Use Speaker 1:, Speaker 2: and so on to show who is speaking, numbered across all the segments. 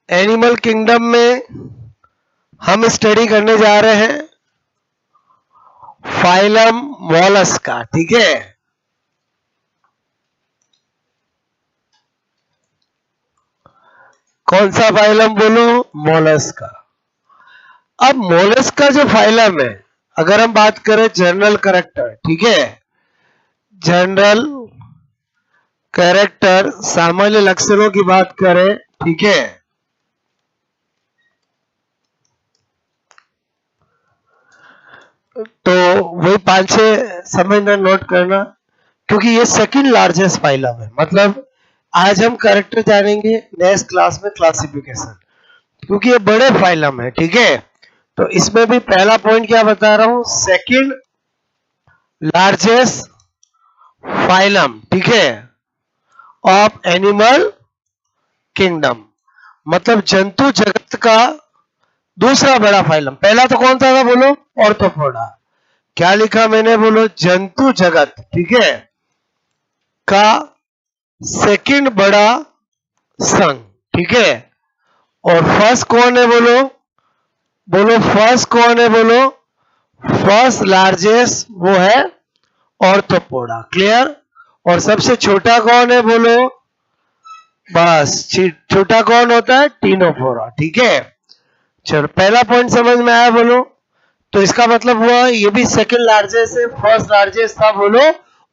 Speaker 1: Animal kingdom में हम study करने जा रहे हैं फाइलम मोलस्का। ठीक है, कौन सा फाइलम बोलो? मोलस्का। अब मोलस्का जो फाइलम है, अगर हम बात करें जनरल कैरेक्टर, ठीक है, जनरल कैरेक्टर सामान्य लक्षणों की बात करें, ठीक है, तो वही 5-6 समझना, नोट करना, क्योंकि ये सेकंड लार्जेस्ट फाइलम है। मतलब आज हम कैरेक्टर जानेंगे, नेक्स्ट क्लास में क्लासिफिकेशन, क्योंकि ये बड़े फाइलम है। ठीक है, तो इसमें भी पहला पॉइंट क्या बता रहा हूं, सेकंड लार्जेस्ट फाइलम, ठीक है, ऑफ एनिमल किंगडम, मतलब जंतु जगत का दूसरा बड़ा फाइलम। पहला तो कौन सा था बोलो? ऑर्थोपोडा। क्या लिखा मैंने बोलो? जंतु जगत, ठीक है, का सेकंड बड़ा संघ, ठीक है। और फर्स्ट कौन है बोलो? बोलो फर्स्ट कौन है बोलो? फर्स्ट लार्जेस्ट वो है ऑर्थोपोडा। क्लियर? और सबसे छोटा कौन है बोलो? बस छोटा कौन होता है? टीनोफोरा। ठीक है, चलो पहला पॉइंट समझ में आया बोलो? तो इसका मतलब हुआ ये भी सेकंड लार्जेस्ट है, फर्स्ट लार्जेस्ट था बोलो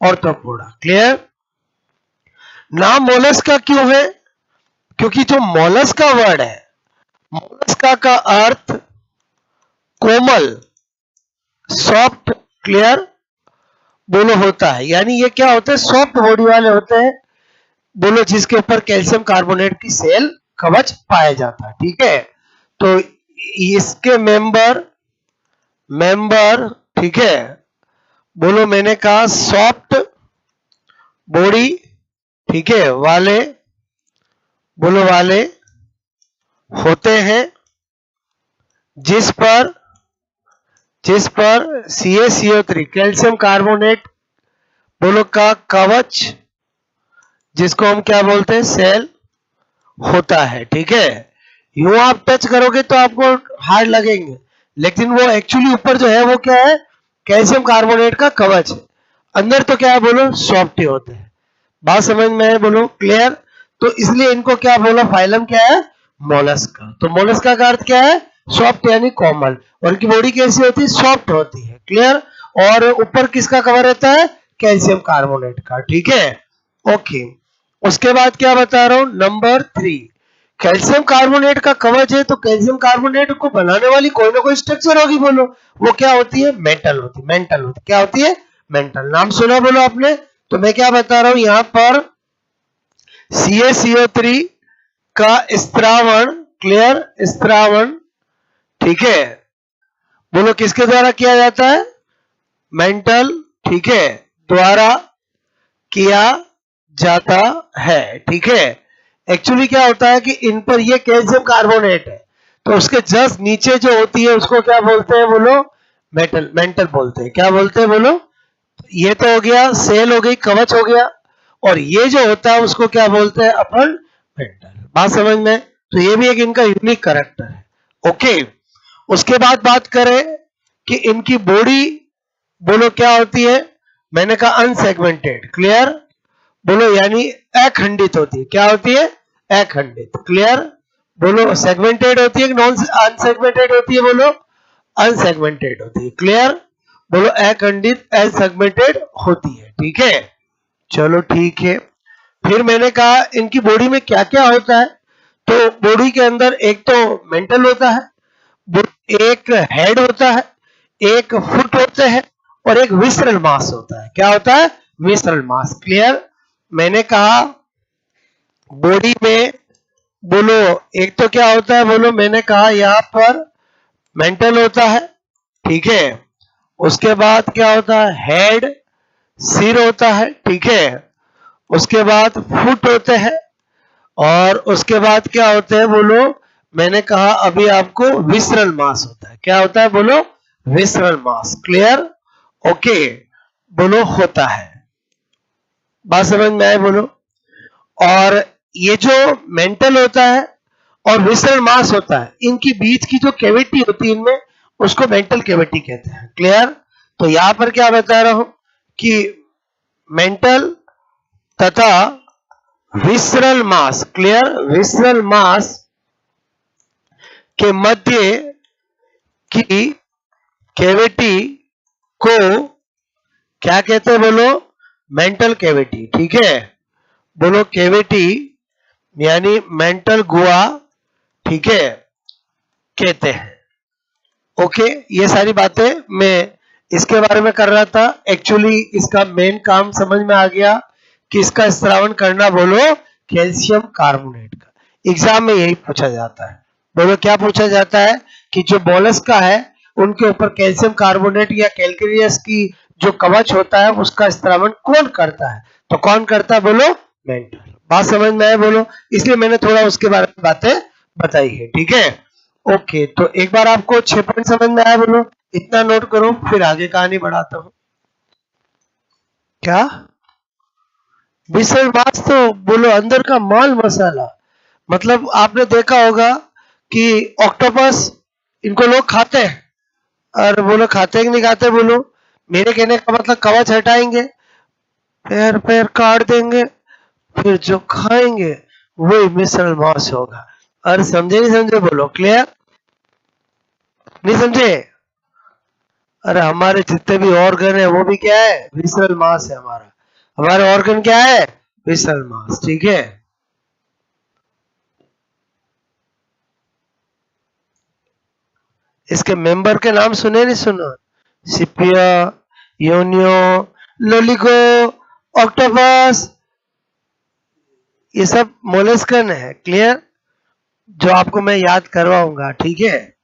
Speaker 1: ऑर्थोपोडा। क्लियर? नाम मोलस्का क्यों है? क्योंकि जो मोलस्का वर्ड है, मोलस्का का अर्थ कोमल, सॉफ्ट, क्लियर बोलो होता है। यानी ये क्या होते हैं? सॉफ्ट बॉडी वाले होते हैं बोलो, जिसके ऊपर कैल्शियम कार्बोनेट की सेल कवच पाया जाता है। ठीक है, तो इसके मेंबर ठीक है, बोलो मैंने कहा सॉफ्ट बॉडी, ठीक है, वाले बोलो वाले होते हैं, जिस पर CaCO3 कैल्शियम कार्बोनेट बोलो का कवच, जिसको हम क्या बोलते हैं? सेल होता है। ठीक है, यूं आप टच करोगे तो आपको हार्ड लगेंगे, लेकिन वो एक्चुअली ऊपर जो है वो क्या है? कैल्शियम कार्बोनेट का कवच है। अंदर तो क्या है बोलो? सॉफ्ट ही होते हैं। बात समझ में है बोलो? क्लियर? तो इसलिए इनको क्या बोला? फाइलम क्या है? मोलस्का। तो मोलस्का का अर्थ क्या है? सॉफ्ट यानी कोमल। और इनकी बॉडी कैसी होती है? सॉफ्ट होती है। क्लियर? और ऊपर किसका कवर रहता है? कैल्शियम कार्बोनेट का। ठीक है, ओके। उसके बाद क्या बता रहा हूं? नंबर 3, कैल्शियम कार्बोनेट का कवच है, तो कैल्शियम कार्बोनेट को बनाने वाली कोई ना कोई स्ट्रक्चर होगी बोलो। वो क्या होती है? मेटल होती है। मेंटल होती है। क्या होती है? मेंटल। नाम सुना बोलो आपने? तो मैं क्या बता रहा हूं यहां पर? CaCO3 का स्त्रावण, क्लियर, स्त्रावण, ठीक है, बोलो किसके द्वारा किया जाता है? मेंटल, ठीक है, द्वारा किया जाता है। ठीक है, एक्चुअली क्या होता है कि इन पर ये कैल्शियम कार्बोनेट है, तो उसके जस्ट नीचे जो होती है उसको क्या बोलते हैं बोलो? मेंटल बोलते हैं। क्या बोलते हैं बोलो? ये तो हो गया, सेल हो गई, कवच हो गया, और ये जो होता है उसको क्या बोलते हैं अपन? मेंटल। बात समझ में? तो ये भी एक इनका यूनिक कैरेक्टर है। ओके, उसके बाद बात करें कि इनकी बॉडी बोलो क्या होती है? मैंने कहा अनसेगमेंटेड। क्लियर? बोलो यानी अखंडित होती है। क्या होती है? अखंडित। क्लियर? बोलो सेगमेंटेड होती है कि नॉन अनसेगमेंटेड होती है? बोलो अनसेगमेंटेड होती है। क्लियर? बोलो अखंडित, अनसेगमेंटेड होती है। ठीक है, चलो ठीक है। फिर मैंने कहा इनकी बॉडी में क्या क्या होता है? तो बॉडी के अंदर एक तो मेंटल होता है, एक हेड होता है, एक फुट होते हैं, और एक विसरल मास होता है। क्या होता है? विसरल मास। क्लियर? मैंने कहा बॉडी में बोलो एक तो क्या होता है बोलो? मैंने कहा यहां पर मेंटल होता है, ठीक है, उसके बाद क्या होता है? हेड, सिर होता है, ठीक है, उसके बाद फुट होते हैं, और उसके बाद क्या होते हैं बोलो? मैंने कहा अभी आपको विसरल मास होता है। क्या होता है बोलो? विसरल मास। क्लियर? ओके, बोलो होता है। बात समझ में आए बोलो? और ये जो मेंटल होता है और विसरण मास होता है, इनकी बीच की जो कैविटी होती है इनमें, उसको मेंटल कैविटी कहते हैं। क्लियर? तो यहां पर क्या बता रहा हूं कि मेंटल तथा विसरल मास, क्लियर, विसरल मास के मध्य की कैविटी को क्या कहते हैं बोलो? Mantle cavity. ठीक है, बोलो कैविटी यानी मेंटल गुहा, ठीक है, कहते हैं। ओके, ये सारी बातें मैं इसके बारे में कर रहा था। एक्चुअली इसका मेन काम समझ में आ गया कि इसका स्त्रावण करना, बोलो कैल्शियम कार्बोनेट का। एग्जाम में यही पूछा जाता है। बोलो क्या पूछा जाता है कि जो मोलस्का है उनके ऊपर कैल्शियम कार्बोनेट या कैल्केरियस की जो कवच होता है उसका स्त्रावण कौन करता है? तो कौन करता है? बोलो मेंटल। बात समझ में आए? बोलो, इसलिए मैंने थोड़ा उसके बारे में बातें बताई है। ठीक है, ओके। तो एक बार आपको 6 पॉइंट समझ में आया? बोलो इतना नोट करो, फिर आगे कहानी बढ़ाता हूं। क्या? विसर्ग मास तो बोलो अंदर का माल मसाला। मतलब आपने देखा होगा कि ऑक्टोपस इनको लोग खाते हैं, और बोलो खाते हैं कि नहीं खाते? बोलो, मेरे कहने का मतलब कवच हटाएंगे, पैर पैर काट देंगे, फिर जो खाएंगे वही मिश्रण मांस होगा। और समझे नहीं समझे? बोलो क्लियर? नहीं समझे? अरे हमारे जितने भी ऑर्गन है वो भी क्या है? विसरल मास है हमारा। हमारा ऑर्गन क्या है? विसरल मास। ठीक है, इसके मेंबर के नाम सुने नहीं सुनो? सिपिया, योनियो, लोलिगो, ऑक्टोपस, ये सब मोलस्कन है। क्लियर? जो आपको मैं याद करवाऊंगा। ठीक है,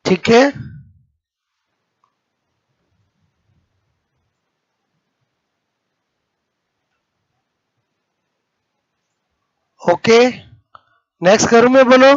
Speaker 1: ठीक है, ओके। नेक्स्ट करूं मैं? बोलो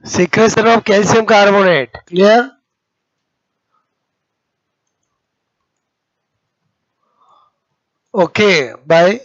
Speaker 1: secretion of calcium carbonate. Clear? Okay, bye.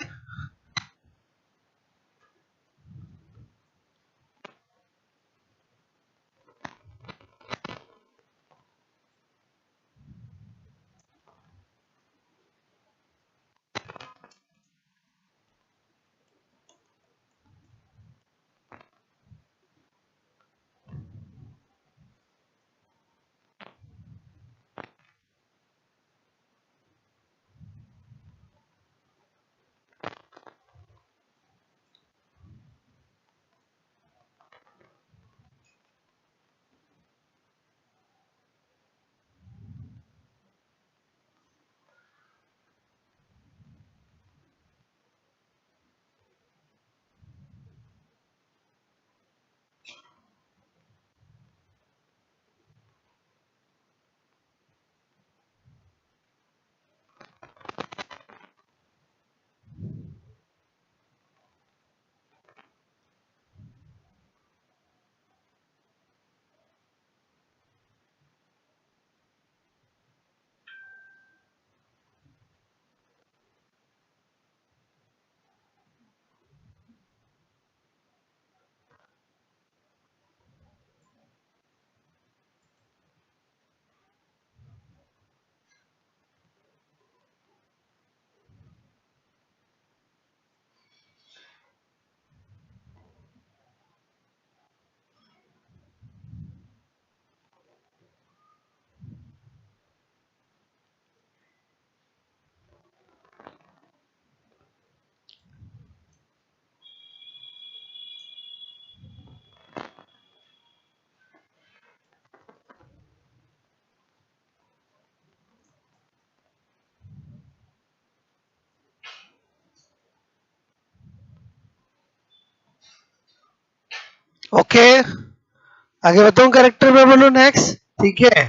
Speaker 1: Okay, आगे बताऊं कैरेक्टर में, बोलो नेक्स्ट। ठीक है,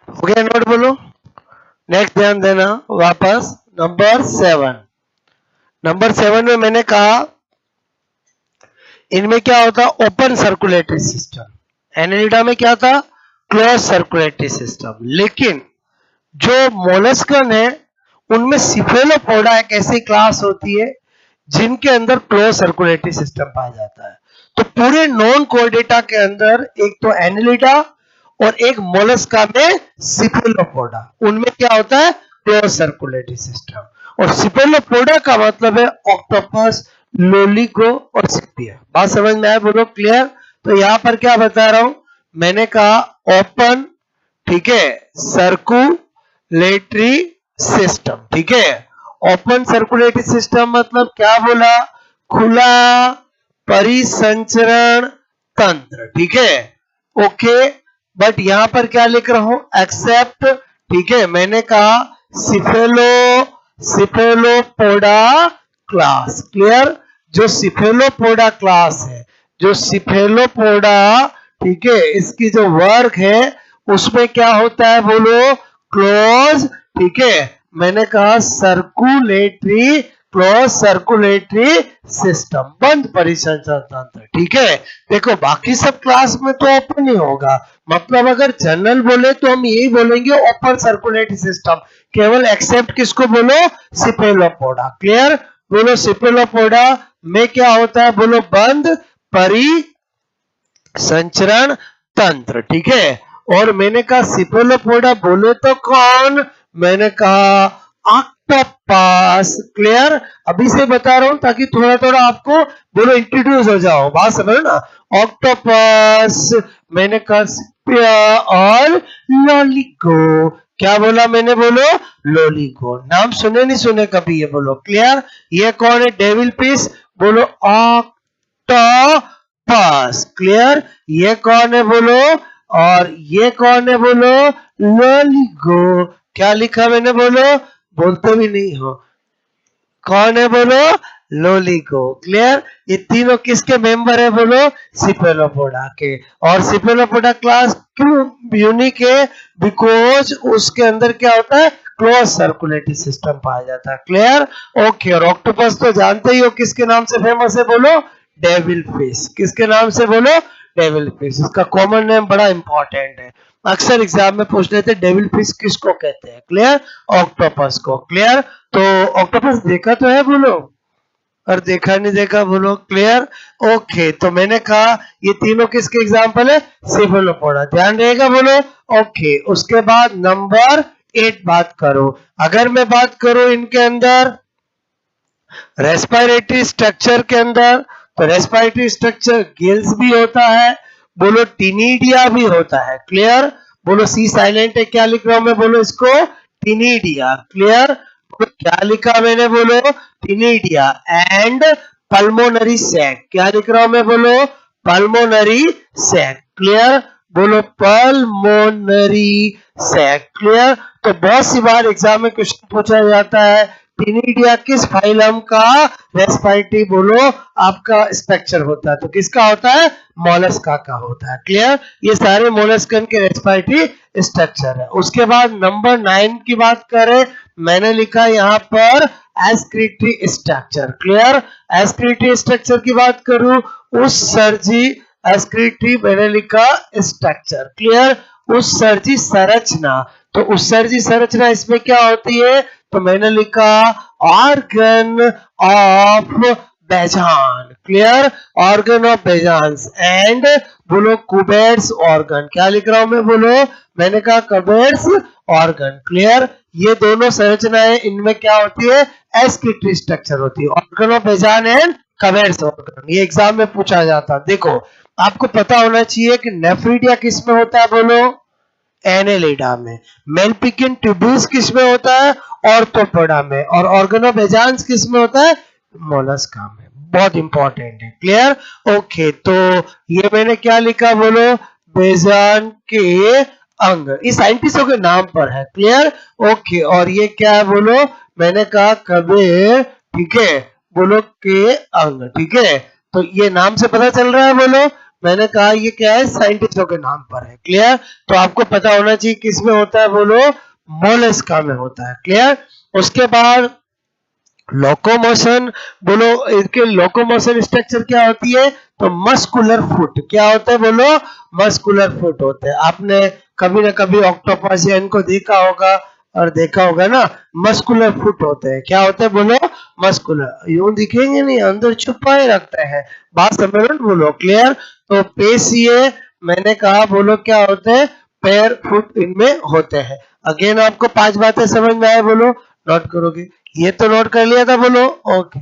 Speaker 1: हो गया नोट, बोलो नेक्स्ट। ध्यान देना वापस नंबर 7। नंबर 7 में मैंने कहा इनमें क्या होता है, ओपन सर्कुलेटरी सिस्टम। एनेलिडा में क्या था, क्लोज सर्कुलेटरी सिस्टम। लेकिन जो मोलस्कन है उनमें सिफेलोपोडा एक ऐसी क्लास होती है जिनके अंदर क्लोज सर्कुलेटरी सिस्टम पाया जाता है। तो पूरे नॉन कोर्डेटा के अंदर एक तो एनेलिडा और एक मोलस्का में सिफेलोपोडा, उनमें क्या होता है, क्लोज सर्कुलेटरी सिस्टम। और सिफेलोपोडा का मतलब है ऑक्टोपस, लोलिगो और सिपिया। बात समझ में आया, बोलो क्लियर। तो यहां पर क्या बता रहा हूं, मैंने कहा ओपन, ठीक है, सर्कुलेटरी सिस्टम। ठीक है, ओपन सर्कुलेटरी सिस्टम मतलब क्या बोला, खुला परिसंचरण तंत्र। ठीक है, ओके। बट यहां पर क्या लिख रहा हूं, एक्सेप्ट। ठीक है, मैंने कहा सिफेलोपोडा क्लास। क्लियर, जो सिफेलोपोडा क्लास है, जो सिफेलोपोडा, ठीक है, इसकी जो वर्क है उसमें क्या होता है, बोलो क्लोज। ठीक है, मैंने कहा सर्कुलेटरी, क्लोज सर्कुलेटरी सिस्टम, बंद परिसंचरण तंत्र। ठीक है, देखो बाकी सब क्लास में तो ओपन ही होगा, मतलब अगर जनरल बोले तो हम यही बोलेंगे ओपन सर्कुलेटरी सिस्टम, केवल एक्सेप्ट किसको, बोलो सिफेलोपोडा। क्लियर, बोलो सिफेलोपोडा में क्या होता है, बोलो बंद परिसंचरण तंत्र। ठीक है, और मैंने कहा सिफेलोपोडा बोले तो कौन, मैंने कहा ऑक्टोपस। क्लियर, अभी से बता रहा हूं ताकि थोड़ा थोड़ा आपको बोलो इंट्रोड्यूस हो जाओ, बात समझ ना। ऑक्टोपस, मैंने कहा सिपिया और लोलिगो। क्या बोला मैंने, बोलो लोलिगो। नाम सुने नहीं सुने कभी ये, बोलो क्लियर। ये कौन है, डेविल फिश, बोलो ऑक्टोपस। क्लियर, ये कौन है, बोलो, और ये कौन है, बोलो लोलिगो। क्या लिखा मैंने, बोलो, बोलते भी नहीं हो, कौन है, बोलो लोलिगो। क्लियर, ये तीनों किसके मेंबर है, बोलो सिफेलोपोडा के। और सिफेलोपोडा क्लास क्यों यूनिक है, बिकॉज उसके अंदर क्या होता है, क्लोज सर्कुलेटरी सिस्टम पाया जाता है। Clear, okay. और ऑक्टोपस तो जानते ही हो किसके नाम से फेमस है, बोलो डेविल फिश। किसके नाम से, बोलो डेविल फिश। इसका कॉमन नेम बड़ा इंपॉर्टेंट है, अक्सर एग्जाम में पूछ लेते हैं डेविल फिश किसको कहते हैं। क्लियर, ऑक्टोपस को। क्लियर, तो ऑक्टोपस देखा तो है, बोलो, और देखा नहीं देखा, बोलो क्लियर। ओके, तो मैंने कहा ये तीनों किसके एग्जाम्पल है, सिफेलोपोडा, ध्यान रहेगा, बोलो ओके। उसके बाद नंबर 8 बात करो। अगर मैं बात करूं इनके अंदर रेस्पिरेटरी स्ट्रक्चर के अंदर, तो रेस्पिरेटरी स्ट्रक्चर गिल्स भी होता है, बोलो टिनिडिया भी होता है। क्लियर, बोलो सी साइलेंट है, क्या लिख रहा हूं मैं, बोलो इसको टिनिडिया। क्लियर, क्या लिखा मैंने, बोलो टिनिडिया। एंड पल्मोनरी सैक, क्या लिख रहा हूं मैं, बोलो पल्मोनरी सैक। क्लियर, बोलो पल्मोनरी सैक। क्लियर, तो बहुत सी बार एग्जाम में क्वेश्चन पूछा जाता है टिनिडिया किस फाइलम का रेस्पिरेटरी, बोलो आपका स्ट्रक्चर होता है, तो किसका होता है, मोलस्का का होता है। क्लियर, ये सारे मोलस्कन के रेस्पिरेटरी स्ट्रक्चर है। उसके बाद नंबर 9 की बात करें, मैंने लिखा यहाँ पर एस्क्रीटरी स्ट्रक्चर। क्लियर, एस्क्रीटरी स्ट्रक्चर की बात करूं, उस सर्जी एस्क्रीटरी, मैंने लिखा स्ट्रक्चर। क्लियर, उस सर्जी संरचना, तो उस सर्जी संरचना इसमें क्या होती है, तो मैंने लिखा ऑर्गन ऑफ बेजान। क्लियर, ऑर्गन ऑफ बेजान्स एंड बोलो कुबेर्स ऑर्गन। क्या लिख रहा हूं मैं, बोलो मैंने कहा कुबेर्स ऑर्गन। क्लियर, ये दोनों संरचनाएं इनमें क्या होती है, एस्क्रीटरी स्ट्रक्चर होती है, ऑर्गन ऑफ बेजान एंड कुबेर्स ऑर्गन। ये एग्जाम में पूछा जाता है। देखो आपको पता होना चाहिए कि नेफ्रिडिया किस में होता है, बोलो एनेलिडा में। मेलपिकिन ट्यूब्यूल्स किस में होता है, ऑर्थोपोडा में। और ऑर्गन ऑफ बेजान्स किस में होता है, मोलस्का में। बहुत इंपॉर्टेंट है। Clear, okay. तो ये मैंने क्या लिखा, बोलो बेजान के अंग, इस साइंटिस्टों के नाम पर है। Clear, okay. और ये क्या है, बोलो मैंने कहा कबीर, ठीक है, बोलो के अंग, ठीक है। तो ये नाम से पता चल रहा है, बोलो मैंने कहा ये क्या है, साइंटिस्टों के नाम पर है, क्लियर। तो आपको पता होना चाहिए किसमें होता है, बोलो मोलस्का में होता है, क्लियर। उसके बाद लोकोमोशन, बोलो इसके लोकोमोशन स्ट्रक्चर क्या होती है, तो मस्कुलर फुट, क्या होता है, बोलो मस्कुलर फुट होते हैं। आपने कभी ना कभी ऑक्टोपस या इनको देखा होगा, और देखा होगा ना, मस्कुलर फुट होते हैं, क्या होते हैं, बोलो मस्कुलर, यूं दिखेंगे नहीं, अंदर छुपाए रखते हैं, बात समझ लो, बोलो क्लियर। तो पेशिये मैंने कहा, बोलो क्या होते हैं, पैर फुट इनमें होते हैं। अगेन आपको 5 बातें समझ में आए, बोलो नोट करोगे, ये तो नोट कर लिया था, बोलो ओके।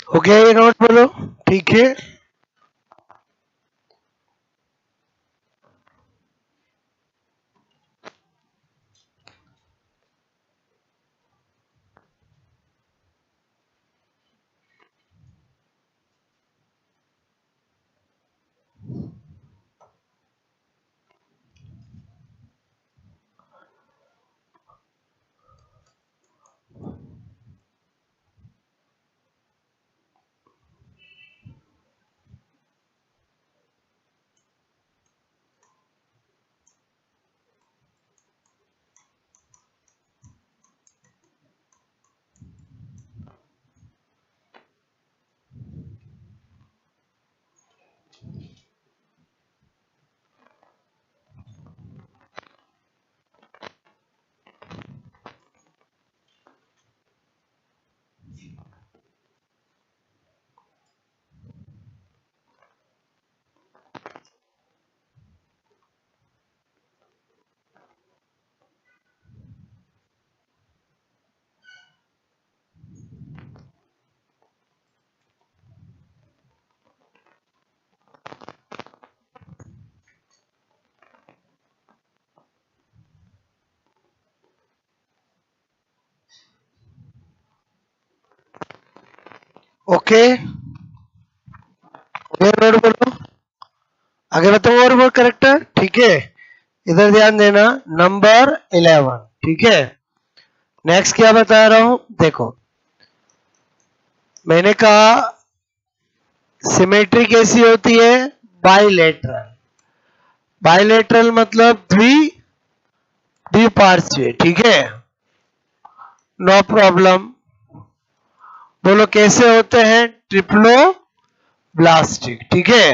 Speaker 1: हो गया ये नोट, बोलो ठीक है। ओके नोट बोलो, आगे बताओ, और वो करेक्ट है, ठीक है। इधर ध्यान देना, नंबर 11, ठीक है। नेक्स्ट क्या बता रहा हूं, देखो मैंने कहा सिमेट्री कैसी होती है, बाइलेटरल। बाइलेटरल मतलब द्विपार्श्वीय, ठीक है, नो प्रॉब्लम। बोलो कैसे होते हैं, ट्रिप्लो ब्लास्टिक, ठीक है।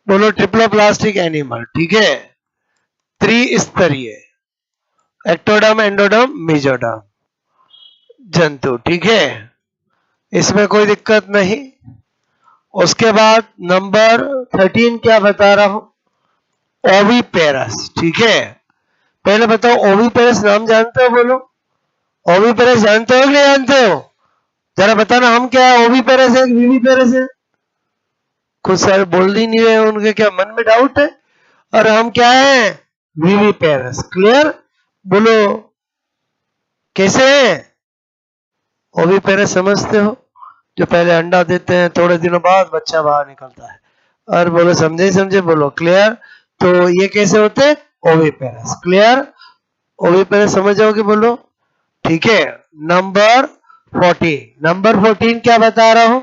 Speaker 1: बोलो ट्रिप्लोप्लास्टिक एनिमल, ठीक है, त्रिस्तरीय, एक्टोडर्म, एंडोडर्म, मेसोडर्म जंतु, ठीक है, इसमें कोई दिक्कत नहीं। उसके बाद नंबर 13 क्या बता रहा हूं, ओविपेरस, ठीक है। पहले बताओ ओविपेरस नाम जानते हो, बोलो ओविपेरस जानते हो कि नहीं जानते हो, जरा बताना हम क्या है, ओविपेरस है कि विविपेरस है। कुछ सारे बोल ही नहीं रहे, उनके क्या मन में डाउट है, और हम क्या है, विविपेरस, क्लियर, बोलो कैसे है, ओविपेरस समझते हो, जो पहले अंडा देते हैं, थोड़े दिनों बाद बच्चा बाहर निकलता है, और बोलो समझे समझे, बोलो क्लियर। तो ये कैसे होते हैं, ओविपेरस, क्लियर, ओविपेरस समझ जाओगे, बोलो, ठीक है। नंबर 14, नंबर 14 क्या बता रहा हूं,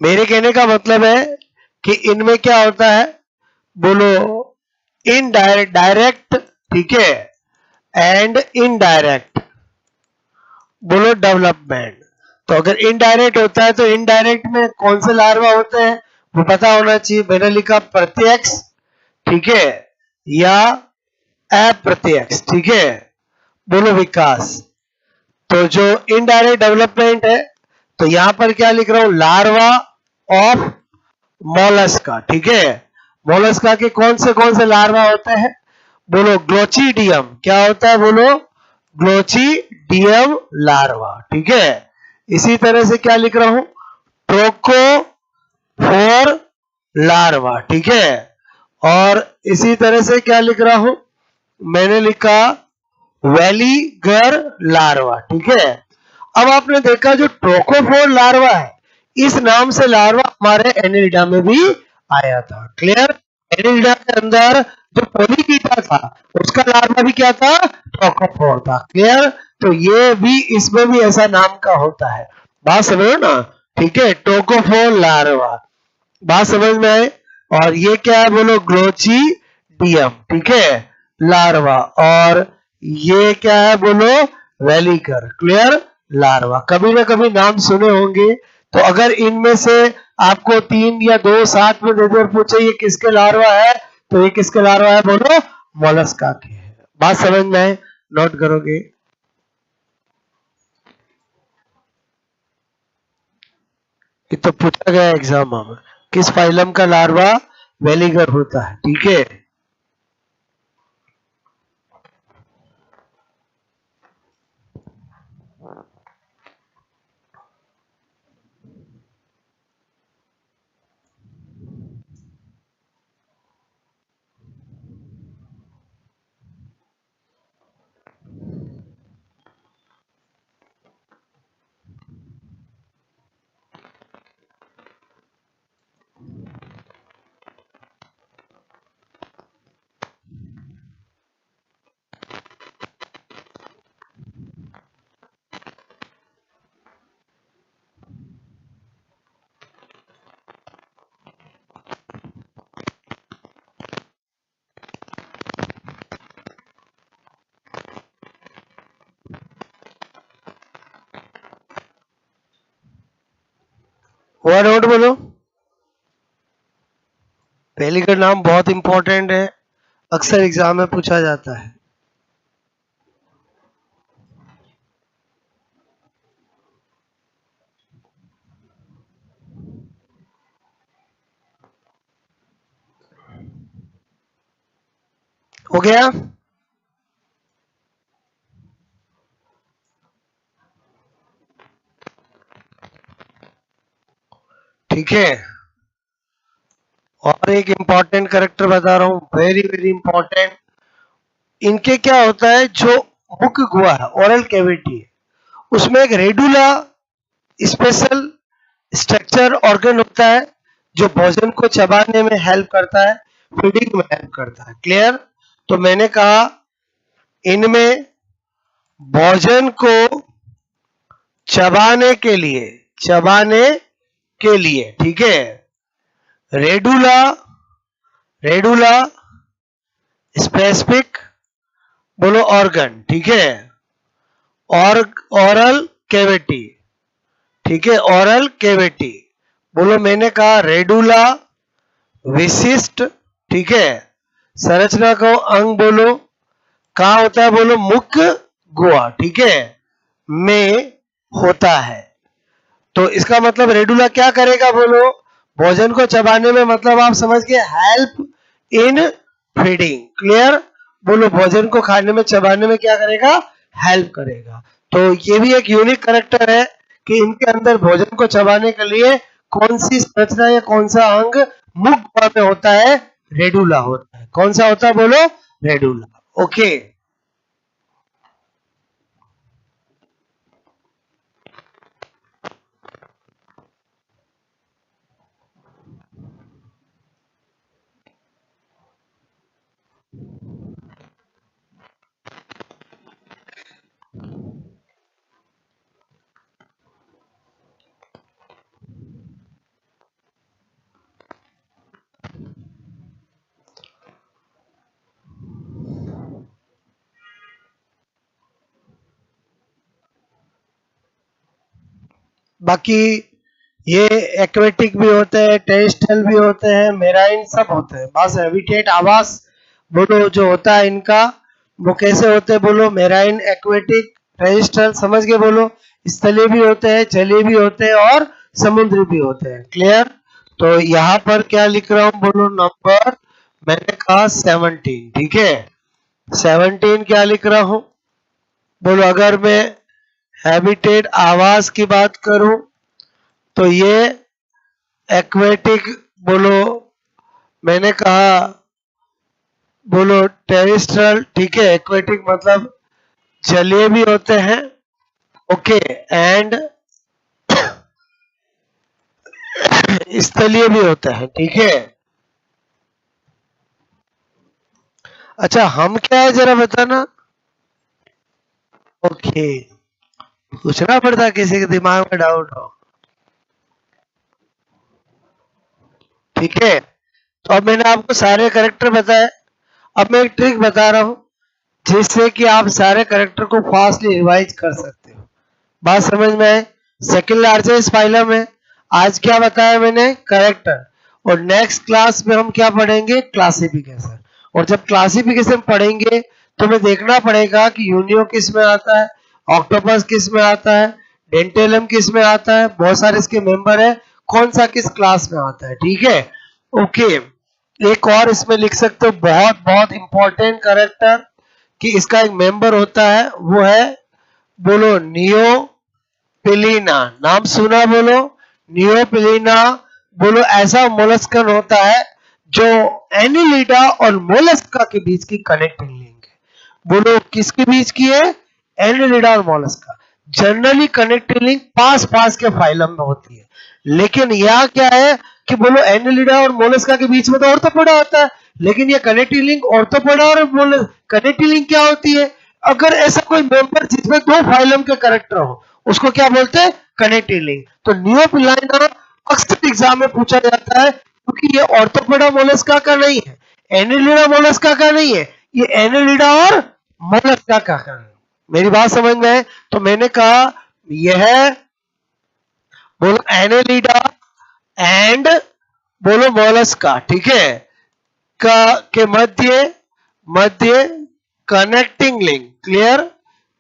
Speaker 1: मेरे कहने का मतलब है कि इनमें क्या होता है, बोलो इनडायरेक्ट, डायरेक्ट, ठीक है, एंड इनडायरेक्ट, बोलो डेवलपमेंट। तो अगर इनडायरेक्ट होता है तो इनडायरेक्ट में कौन से लार्वा होते हैं वो पता होना चाहिए। मैंने लिखा प्रत्यक्ष, ठीक है, या अप्रत्यक्ष, ठीक है, बोलो विकास। तो जो इनडायरेक्ट डेवलपमेंट है, तो यहां पर क्या लिख रहा हूं, लार्वा ऑफ मोलस्का, ठीक है, मोलस्का के कौन से लार्वा होते हैं, बोलो ग्लोचिडियम, क्या होता है, बोलो ग्लोचिडियम लार्वा, ठीक है। इसी तरह से क्या लिख रहा हूं, ट्रोकोफोर लार्वा, ठीक है, और इसी तरह से क्या लिख रहा हूं, मैंने लिखा वेलीगर लार्वा, ठीक है। अब आपने देखा जो ट्रोकोफोर लार्वा है, इस नाम से लार्वा हमारे एनिलिडा में भी आया था, क्लियर। एनिलिडा के अंदर जो पोलीकीटा था उसका लार्वा भी क्या था, ट्रोकोफोर था, क्लियर। तो ये भी, इसमें भी ऐसा नाम का होता है, बात समझो ना, ठीक है, ट्रोकोफोर लार्वा, बात समझ में आए। और ये क्या है, बोलो ग्लोचिडियम, ठीक है, लार्वा, और ये क्या है, बोलो वेलिगर, क्लियर, लार्वा। कभी ना कभी नाम सुने होंगे, तो अगर इनमें से आपको 3 या 2 साथ में दे दे और पूछे ये किसके लार्वा है, तो ये किसके लार्वा है, बोलो मोलस्का के है। बात समझ में आए, नोट करोगे। ये तो पूछा गया एग्जाम में, किस फाइलम का लार्वा वेलिगर होता है, ठीक है। वर्ड आउट बोलो। पहली का नाम बहुत इंपॉर्टेंट है, अक्सर एग्जाम में पूछा जाता है। हो गया, ठीक है। और एक इंपॉर्टेंट करेक्टर बता रहा हूं, वेरी वेरी इंपॉर्टेंट। इनके क्या होता है, जो मुख गुहा है, ओरल कैविटी है, उसमें एक रेडुला स्पेशल स्ट्रक्चर ऑर्गन होता है, जो भोजन को चबाने में हेल्प करता है, फीडिंग में हेल्प करता है, क्लियर। तो मैंने कहा इनमें भोजन को चबाने के लिए, ठीक है, रेडुला, रेडुला स्पेसिफिक, बोलो ऑर्गन, ठीक है, और ओरल कैविटी, ठीक है, ओरल कैविटी, बोलो मैंने कहा रेडुला, विशिष्ट, ठीक है। संरचना को अंग बोलो, कहाँ होता है बोलो, मुख्य गुहा, ठीक है, में होता है। तो इसका मतलब रेडुला क्या करेगा बोलो, भोजन को चबाने में, मतलब आप समझ गए, हेल्प इन फीडिंग, क्लियर। बोलो भोजन को खाने में चबाने में क्या करेगा, हेल्प करेगा। तो ये भी एक यूनिक कैरेक्टर है कि इनके अंदर भोजन को चबाने के लिए कौन सी संरचना या कौन सा अंग मुख गुहा में होता है, रेडुला होता है। कौन सा होता है बोलो, रेडुला, ओके। बाकी ये एक्वेटिक भी होते हैं, टेरेस्ट्रियल भी होते हैं, मेराइन सब होते हैं। बस हैबिटेट आवास बोलो जो होता है इनका, वो कैसे होते हैं बोलो, मेराइन, एक्वेटिक, टेरेस्ट्रियल, समझ के बोलो। स्थलीय भी होते हैं, जलीय भी होते हैं और समुद्री भी होते हैं, क्लियर। तो यहाँ पर क्या लिख रहा हूँ बोलो, नंबर मैंने कहा 17, ठीक है। 17 क्या लिख रहा हूँ बोलो, अगर मैं हैबिटेट आवास की बात करूं तो ये एक्वेटिक बोलो, मैंने कहा बोलो टेरेस्ट्रियल, ठीक है। एक्वेटिक मतलब जलीय भी होते हैं, ओके, एंड स्थलीय भी होता है, ठीक है। अच्छा हम क्या है जरा बताना, ओके। पूछना पड़ता किसी के दिमाग में डाउट हो, ठीक है। तो अब मैंने आपको सारे करेक्टर बताए, अब मैं एक ट्रिक बता रहा हूं जिससे कि आप सारे करेक्टर को फास्टली रिवाइज कर सकते हो। बात समझ में आए। सेकंड लार्जेस्ट फाइलम है। आज क्या बताया मैंने, करेक्टर। और नेक्स्ट क्लास में हम क्या पढ़ेंगे, क्लासिफिकेशन। और जब क्लासिफिकेशन पढ़ेंगे तो हमें देखना पड़ेगा कि यूनियो किस में आता है, ऑक्टोपस किस में आता है, डेंटेलम किस में आता है, बहुत सारे इसके मेंबर है, कौन सा किस क्लास में आता है, ठीक है, ओके। एक और इसमें लिख सकते हो, बहुत बहुत इंपॉर्टेंट करेक्टर कि इसका एक मेंबर होता है, वो है बोलो नियोपिलीना। नाम सुना बोलो, नियोपिलीना। बोलो ऐसा मोलस्कन होता है जो एनिलिडा और मोलस्का के बीच की कनेक्टिंग लिंक है। बोलो किसके बीच की है, एनिलिडा और मोलस्का। जनरली कनेक्टिंग लिंक पास पास के फाइलम में होती है, लेकिन यहाँ क्या है कि बोलो एनिलिडा और मोलस्का के बीच में तो ऑर्थोपोडा होता है, लेकिन ये कनेक्टिंग लिंक ऑर्थोपोडा और कनेक्टिंग लिंक क्या होती है, अगर ऐसा कोई मेंबर जिसमें दो फाइलम के कैरेक्टर हो उसको क्या बोलते हैं, कनेक्टिंग लिंक। तो नियोपिलाइना अक्सर एग्जाम में पूछा जाता है क्योंकि ये ऑर्थोपोडा मोलस्का का नहीं है, एनिलिडा मोलस्का का नहीं है, ये एनिलिडा और मोलस्का का है। मेरी बात समझ में है। तो मैंने कहा यह बोलो एनिलिडा एंड बोलो मोलस्का, ठीक है, का के मध्य मध्य connecting link, clear.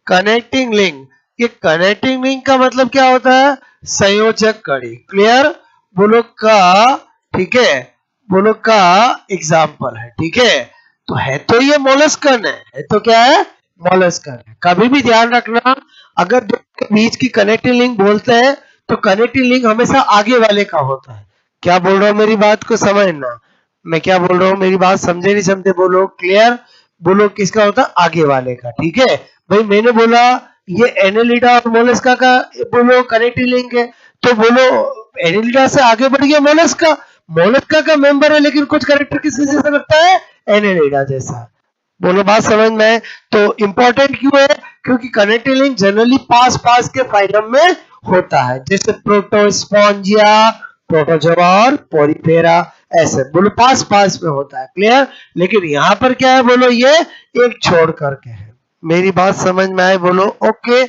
Speaker 1: Connecting link, ये कनेक्टिंग लिंक का मतलब क्या होता है, संयोजक कड़ी, क्लियर। बोलो का, ठीक है, बोलो का एग्जाम्पल है, ठीक है। तो है तो ये मोलस्कन है तो क्या है, मोलस्कन है। कभी भी ध्यान रखना, अगर दो के बीच की कनेक्टिंग लिंक बोलते हैं तो कनेक्टिंग लिंक हमेशा आगे वाले का होता है। क्या बोल रहा हूं मेरी बात को समझना, मैं क्या बोल रहा हूँ, मेरी बात समझे नहीं समझे बोलो, क्लियर। बोलो किसका होता है, आगे वाले का, ठीक है। भाई मैंने बोला ये एनिलिडा और मोलस्का का बोलो कनेक्टिंग लिंक है, तो बोलो एनिलिडा से आगे बढ़ गया मोलस्का, मोलस्का का मेंबर है लेकिन कुछ कैरेक्टर किस जैसा लगता है, एनिलिडा जैसा। बोलो बात समझ में है। तो इंपॉर्टेंट क्यों है, क्योंकि कनेक्टिंग लिंक जनरली पास पास के फाइलम में होता है, जैसे प्रोटोस्पॉन्जिया, प्रोटोजोआ और पोरीफेरा, ऐसे बोलो पास पास में होता है, क्लियर। लेकिन यहाँ पर क्या है बोलो, ये एक छोड़ करके है। मेरी बात समझ में आए बोलो, ओके।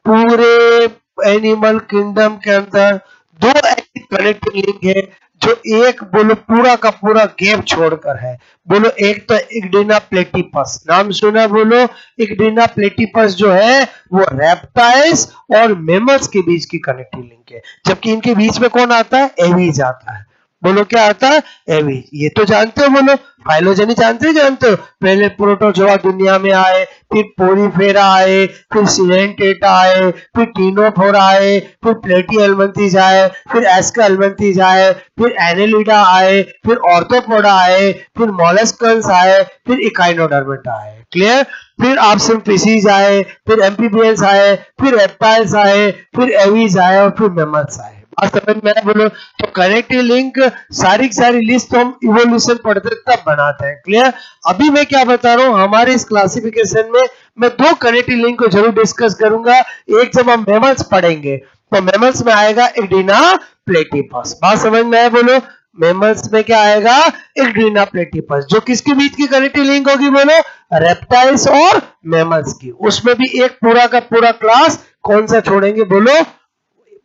Speaker 1: पूरे एनिमल किंगडम के अंदर दो ऐसी कनेक्टिंग लिंक है जो एक बोलो पूरा का पूरा गैप छोड़कर है। बोलो एक तो इग्डिना प्लेटिपस, नाम सुना बोलो। इग्डिना प्लेटिपस जो है वो रेप्टाइल्स और मेमल्स के बीच की कनेक्टिव लिंक है, जबकि इनके बीच में कौन आता है? एवीज आता है। बोलो क्या आता है? एवीज। ये तो जानते हो बोलो, फाइलोजेनी जानते हो। पहले प्रोटोजोआ दुनिया में आए, फिर पोरीफेरा आए, फिर सिलेंटेटा आए, फिर टीनोफोरा आए, फिर प्लेटीहेल्मिन्थेस आए, फिर एस्काहेल्मिन्थेस आए, फिर एनेलिडा आए, फिर ऑर्थोपोडा आए, फिर मोलस्कस आए, फिर इकाइनोडर्मेटा आए। क्लियर? फिर आपसिम्फिसीज आए, फिर एम्फीबियंस आए, फिर रेप्टाइल्स आए, फिर एवीज आए और फिर मैमल्स आए। समझ में आया बोलो? तो कनेक्टिव लिंक सारी लिस्ट हम इवोल्यूशन पढ़ते तब बनाते हैं। क्लियर? अभी मैं क्या बता रहा हूं, हमारे इस क्लासिफिकेशन में मैं दो कनेक्टिव लिंक को जरूर डिस्कस करूंगा। एक जब हम मैमल्स पढ़ेंगे तो मैमल्स में आएगा इग्डिना प्लेटिपस। बात समझ में आया बोलो? मैमल्स में क्या आएगा? इग्डिना प्लेटिपस, जो किसके बीच की कनेक्टिव लिंक होगी बोलो? रेप्टाइल्स और मैमल्स की। उसमें भी एक पूरा का पूरा क्लास कौन सा छोड़ेंगे बोलो?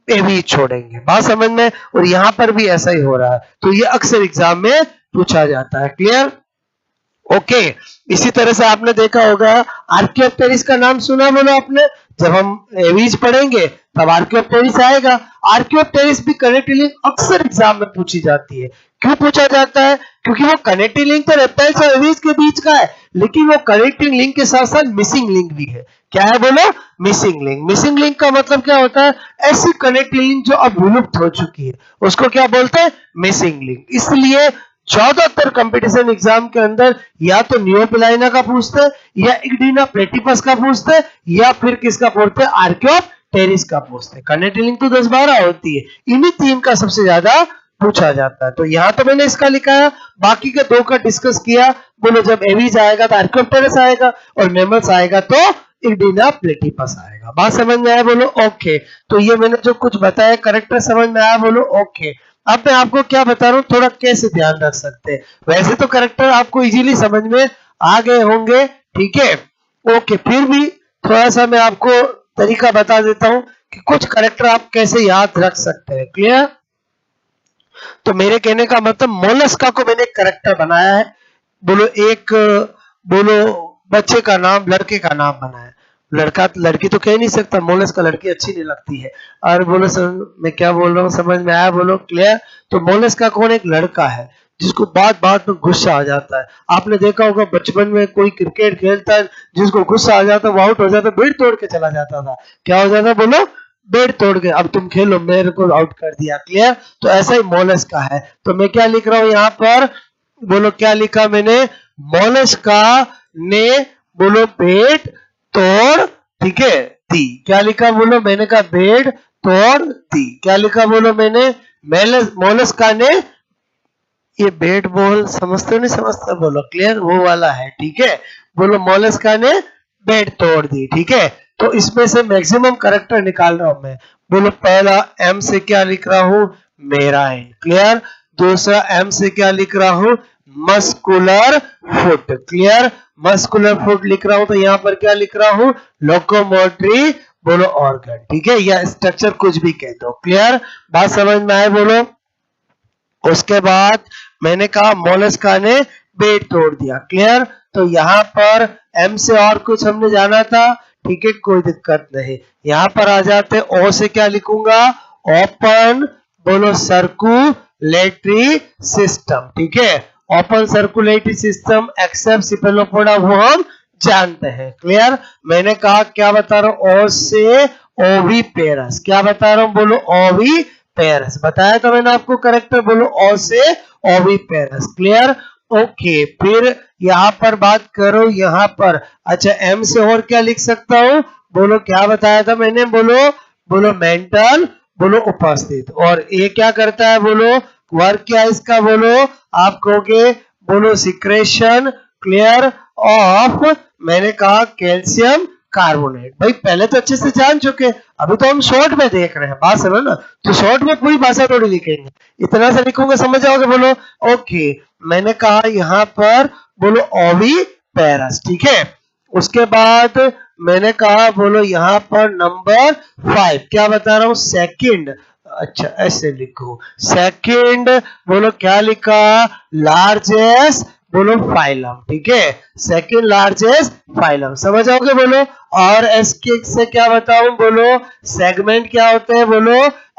Speaker 1: एवीज छोड़ेंगे। बात समझ में? और यहां पर भी ऐसा ही हो रहा है, तो ये अक्सर एग्जाम में पूछा जाता है। क्लियर? ओके। इसी तरह से आपने देखा होगा आर्कियोप्टेरिस का नाम सुना बोलो आपने? जब हम एवीज पढ़ेंगे तब आर्कियोप्टेरिस आएगा। आर्कियोप्टेरिस भी कनेक्टिव लिंक अक्सर एग्जाम में पूछी जाती है। क्यों पूछा जाता है? क्योंकि वो कनेक्टिव लिंक तो रेप्टाइल्स और एवीज के बीच का है, लेकिन वो कनेक्टिंग लिंक के साथ साथ मिसिंग लिंक भी है। क्या है बोलो? Missing link. मिसिंग लिंक का मतलब क्या होता है? ऐसी कनेक्टिव लिंक जो अब विलुप्त हो चुकी है, उसको क्या बोलते हैं? Missing link. इसलिए ज्यादातर कंपटीशन एग्जाम के अंदर या तो नियोपिलाइना का पूछते हैं, या इग्डिना प्लेटिपस का पूछते हैं, या फिर किसका पूछते हैं? आर्कियोप्टेरिस का पूछते हैं। कनेक्टिव लिंक तो 10-12 होती है, इन्हीं तीन का सबसे ज्यादा पूछा जाता है। तो यहां तो मैंने इसका लिखा है, बाकी के दो का डिस्कस किया। बोलो जब एवीज आएगा तो आर्कियोप्टेरिस आएगा, और मैमल्स आएगा तो इग्डिना प्लेटिपस आएगा। बात समझ में आया बोलो? ओके। तो ये मैंने जो कुछ बताया करेक्टर समझ में आया बोलो? ओके। अब मैं आपको क्या बता रहा हूँ, थोड़ा कैसे ध्यान रख सकते हैं। वैसे तो करेक्टर आपको इजीली समझ में आ गए होंगे, ठीक है? ओके। फिर भी थोड़ा सा मैं आपको तरीका बता देता हूँ कि कुछ करेक्टर आप कैसे याद रख सकते हैं। क्लियर? तो मेरे कहने का मतलब मोलस्का को मैंने करेक्टर बनाया है। बोलो एक बोलो बच्चे का नाम, लड़के का नाम बनाया। लड़का लड़की तो कह नहीं सकता, मोलस्का लड़की अच्छी नहीं लगती है। और बोलो मैं क्या बोल रहा हूँ, समझ में आया बोलो? क्लियर? तो मोलस्का कौन? एक लड़का है जिसको बात बात में गुस्सा आ जाता है। आपने देखा होगा बचपन में कोई क्रिकेट खेलता है, जिसको गुस्सा आ जाता है वो आउट हो जाता है, बैट तोड़ के चला जाता था। क्या हो जाता बोलो? बैट तोड़ के, अब तुम खेलो, मेरे को आउट कर दिया। क्लियर? तो ऐसा ही मोलस्का है। तो मैं क्या लिख रहा हूं यहाँ पर बोलो? क्या लिखा मैंने? मोलस्का ने बोलो बैट तोड़, ठीक है, दी। क्या लिखा बोलो? मैंने कहा बैट तोड़ दी। क्या लिखा बोलो? मैंने मोलस्का ने, ये बैट बॉल समझते नहीं समझते बोलो? क्लियर? वो वाला है, ठीक है? बोलो मोलस्का ने बैट तोड़ दी, ठीक है? तो इसमें से मैक्सिमम करेक्टर निकाल रहा हूं मैं। बोलो पहला एम से क्या लिख रहा हूं? मेराइन। क्लियर? दूसरा एम से क्या लिख रहा हूं? Muscular foot. Clear? Muscular foot लिख रहा हूं तो यहां पर क्या लिख रहा हूं? लोकोमोटरी बोलो ऑर्गन, ठीक है? या स्ट्रक्चर कुछ भी कह दो। क्लियर? बात समझ में आए बोलो? उसके बाद मैंने कहा मोलस्का ने बैट तोड़ दिया। क्लियर? तो यहाँ पर एम से और कुछ हमने जाना था, ठीक है? कोई दिक्कत नहीं। यहाँ पर आ जाते, ओ से क्या लिखूंगा? ओपन बोलो सर्कुलेटरी सिस्टम, ठीक है? Open circulatory system except cephalopoda, वो हम जानते हैं। क्लियर? मैंने कहा क्या बता रहा हूं? ओ से ओविपेरस। क्या बता रहा हूं बोलो? ओविपेरस बताया तो मैंने आपको करेक्टर। बोलो ओ से ओविपेरस। क्लियर? ओके। फिर यहाँ पर बात करो, यहाँ पर अच्छा एम से और क्या लिख सकता हूँ? बोलो क्या बताया था मैंने? बोलो मेंटल बोलो उपस्थित। और ये क्या करता है बोलो? वर्क क्या इसका बोलो? आप कहोगे बोलो सिक्रेशन, क्लियर, ऑफ, मैंने कहा कैल्शियम कार्बोनेट। भाई पहले तो अच्छे से जान चुके, अभी तो हम शॉर्ट में देख रहे हैं। बात समझो ना? तो शॉर्ट में पूरी भाषा थोड़ी लिखेंगे, इतना सा लिखूंगा समझ जाओगे। बोलो ओके। मैंने कहा यहाँ पर बोलो ओविपेरस, ठीक है? उसके बाद मैंने कहा बोलो यहाँ पर नंबर 5 क्या बता रहा हूँ? सेकंड अच्छा ऐसे लिखो। सेकंड बोलो क्या लिखा, लार्जेस्ट बोलो फाइलम, ठीक है, सेकंड लार्जेस्ट फाइलम, समझ आओगे बोलो। और इसके से क्या बताऊं बोलो, सेगमेंट क्या होते हैं बोलो,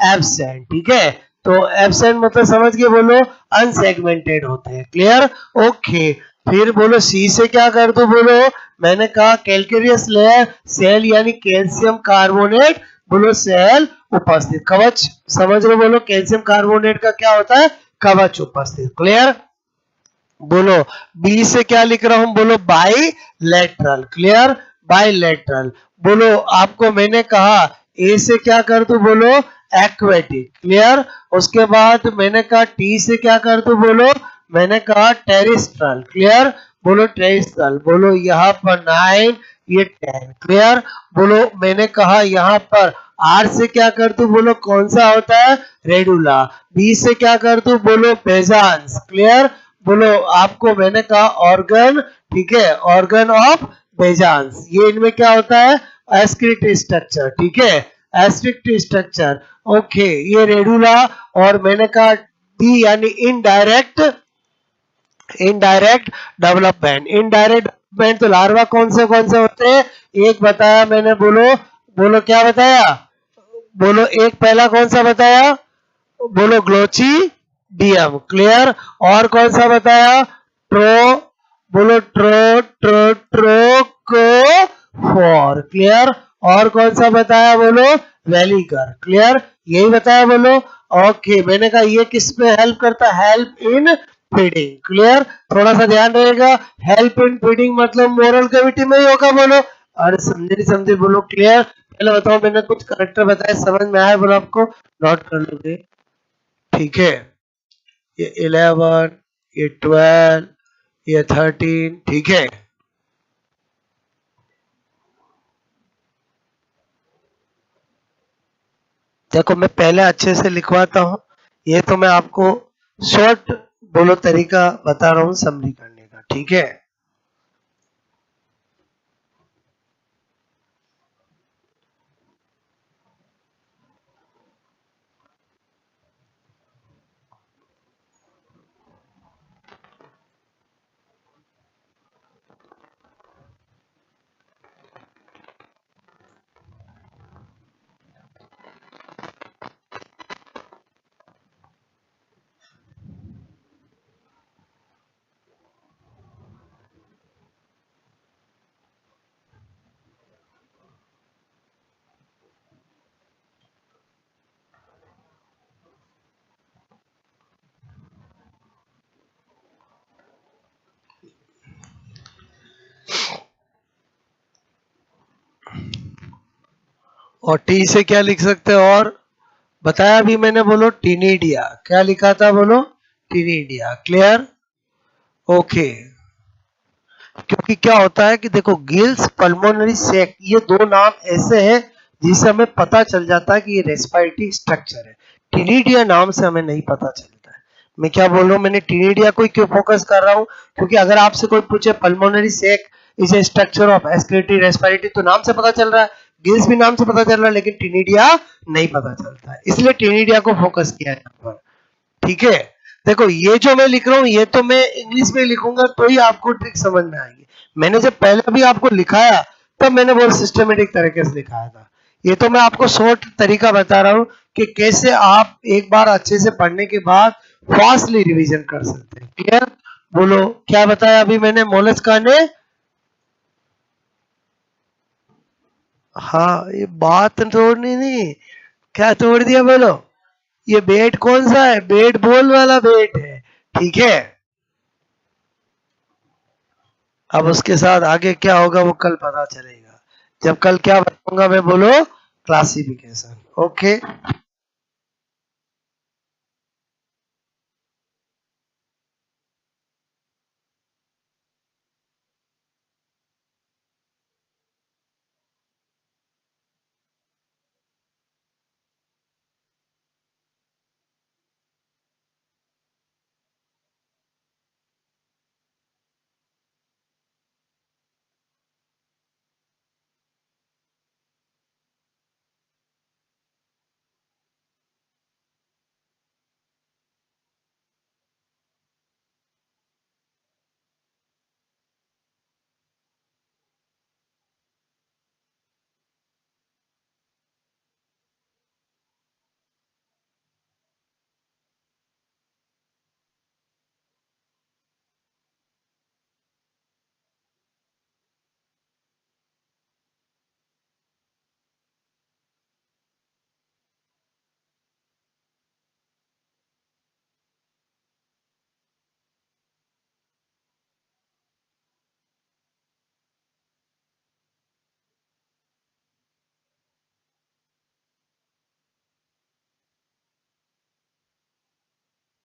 Speaker 1: एब्सेंट, ठीक है। तो एब्सेंट मतलब समझ गए बोलो, अनसेगमेंटेड होते हैं, क्लियर, ओके। फिर बोलो सी से क्या कर दो बोलो, मैंने कहा कैल्केरियस लेयर सेल यानी कैल्शियम कार्बोनेट बोलो सेल उपस्थित, कवच, समझ रहे बोलो, कैल्शियम कार्बोनेट का क्या होता है, कवच उपस्थित, क्लियर। बोलो बी से क्या लिख रहा हूं बोलो, बाइलेटरल, क्लियर, बाइलेटरल। बोलो आपको मैंने कहा ए से क्या कर दो बोलो, एक्वेटिक, क्लियर। उसके बाद मैंने कहा टी से क्या कर दो बोलो, मैंने कहा टेरिस्ट्रल, क्लियर। बोलो टेरिस्ट्रल, बोलो यहाँ पर 9 ये 10, क्लियर। बोलो मैंने कहा यहाँ पर आर से क्या कर दो बोलो, कौन सा होता है, रेडुला। बी से क्या कर दो बोलो, बेजांस, क्लियर। बोलो आपको मैंने कहा ऑर्गन, ठीक है, ऑर्गन ऑफ बेजांस, ये इनमें क्या होता है, एस्क्रिप्ट स्ट्रक्चर, ठीक है, एस्क्रिप्ट स्ट्रक्चर, ओके। ये रेडुला, और मैंने कहा डी यानी indirect, indirect development, indirect development तो लार्वा कौन से होते हैं, एक बताया मैंने, बोलो बोलो क्या बताया, बोलो एक पहला कौन सा बताया, बोलो ग्लोची डीएम, क्लियर। और कौन सा बताया, ट्रो, बोलो ट्रो ट्रो ट्रो को फॉर, क्लियर। और कौन सा बताया बोलो, वेलिगर, क्लियर, यही बताया बोलो, ओके। मैंने कहा ये किस में हेल्प करता है, हेल्प इन फीडिंग, क्लियर। थोड़ा सा ध्यान रहेगा, हेल्प इन फीडिंग मतलब मोरल कैविटी में ही होगा बोलो, अरे समझे नहीं समझे बोलो, क्लियर। पहले बताओ मैंने कुछ करेक्टर बताया, समझ में आया बोलो, आपको नोट कर लोगे, ठीक है। ये 11, ये 12, ये 13, ठीक है। देखो मैं पहले अच्छे से लिखवाता हूँ, ये तो मैं आपको शॉर्ट बोलो तरीका बता रहा हूँ समरी करने का, ठीक है। और टी से क्या लिख सकते हो, और बताया भी मैंने बोलो, टीनिडिया, क्या लिखा था बोलो, टीनिडिया, क्लियर, ओके। क्योंकि क्या होता है कि देखो गिल्स पल्मोनरी सेक, ये दो नाम ऐसे हैं जिससे हमें पता चल जाता है कि ये रेस्पिरेटरी स्ट्रक्चर है, टीनिडिया नाम से हमें नहीं पता चलता है। मैं क्या बोल रहा हूँ, मैंने टीनिडिया को क्यों फोकस कर रहा हूँ, क्योंकि अगर आपसे कोई पूछे pulmonary sac is a structure of aspiratory respiratory, तो नाम से पता चल रहा है, गिल्स भी नाम से पता चल रहा है, लेकिन टीनिडिया नहीं पता चलता है, इसलिए टीनिडिया को फोकस किया है यहाँ पर, ठीक है। देखो ये जो मैं लिख रहा हूँ ये तो मैं इंग्लिश में लिखूंगा तो ही आपको ट्रिक समझ में आएगी, मैंने जब पहले भी आपको लिखाया तब मैंने बहुत सिस्टमेटिक तरीके से लिखाया था, ये तो मैं आपको शॉर्ट तरीका बता रहा हूँ कि कैसे आप एक बार अच्छे से पढ़ने के बाद फास्टली रिवीजन कर सकते हैं, क्लियर। बोलो क्या बताया अभी मैंने, मोलस्का ने, हाँ ये बात तोड़नी नहीं, क्या तोड़ दिया बोलो, ये बेट कौन सा है, बेट बॉल वाला बेट है, ठीक है। अब उसके साथ आगे क्या होगा वो कल पता चलेगा, जब कल क्या बताऊंगा मैं बोलो, क्लासिफिकेशन, ओके।